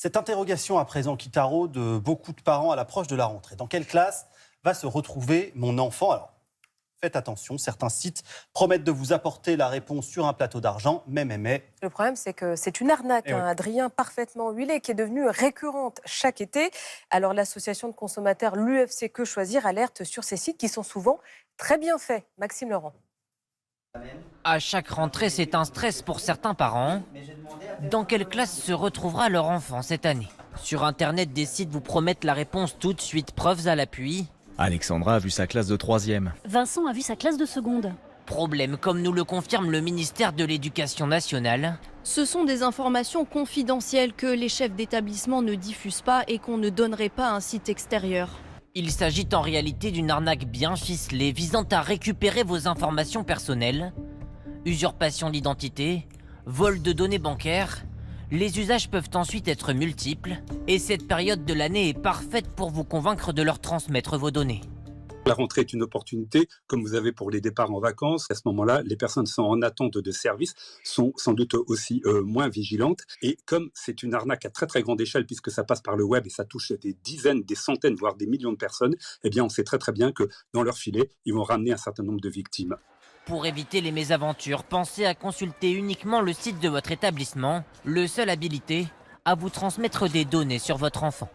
Cette interrogation à présent qui taraude beaucoup de parents à l'approche de la rentrée. Dans quelle classe va se retrouver mon enfant? Alors, faites attention, certains sites promettent de vous apporter la réponse sur un plateau d'argent, mais. Le problème, c'est que c'est une arnaque, Eh oui. Adrien, parfaitement huilée, qui est devenue récurrente chaque été. Alors, l'association de consommateurs, l'UFC Que Choisir, alerte sur ces sites qui sont souvent très bien faits. Maxime Laurent. À chaque rentrée, c'est un stress pour certains parents. Dans quelle classe se retrouvera leur enfant cette année? Sur Internet, des sites vous promettent la réponse tout de suite, preuves à l'appui. Alexandra a vu sa classe de 3e. Vincent a vu sa classe de seconde. Problème, comme nous le confirme le ministère de l'Éducation nationale. Ce sont des informations confidentielles que les chefs d'établissement ne diffusent pas et qu'on ne donnerait pas à un site extérieur. Il s'agit en réalité d'une arnaque bien ficelée visant à récupérer vos informations personnelles. Usurpation d'identité, vol de données bancaires. Les usages peuvent ensuite être multiples et cette période de l'année est parfaite pour vous convaincre de leur transmettre vos données. La rentrée est une opportunité, comme vous avez pour les départs en vacances. À ce moment-là, les personnes sont en attente de services, sont sans doute aussi moins vigilantes. Et comme c'est une arnaque à très très grande échelle, puisque ça passe par le web et ça touche des dizaines, des centaines, voire des millions de personnes, eh bien on sait très très bien que dans leur filet, ils vont ramener un certain nombre de victimes. Pour éviter les mésaventures, pensez à consulter uniquement le site de votre établissement, le seul habilité à vous transmettre des données sur votre enfant.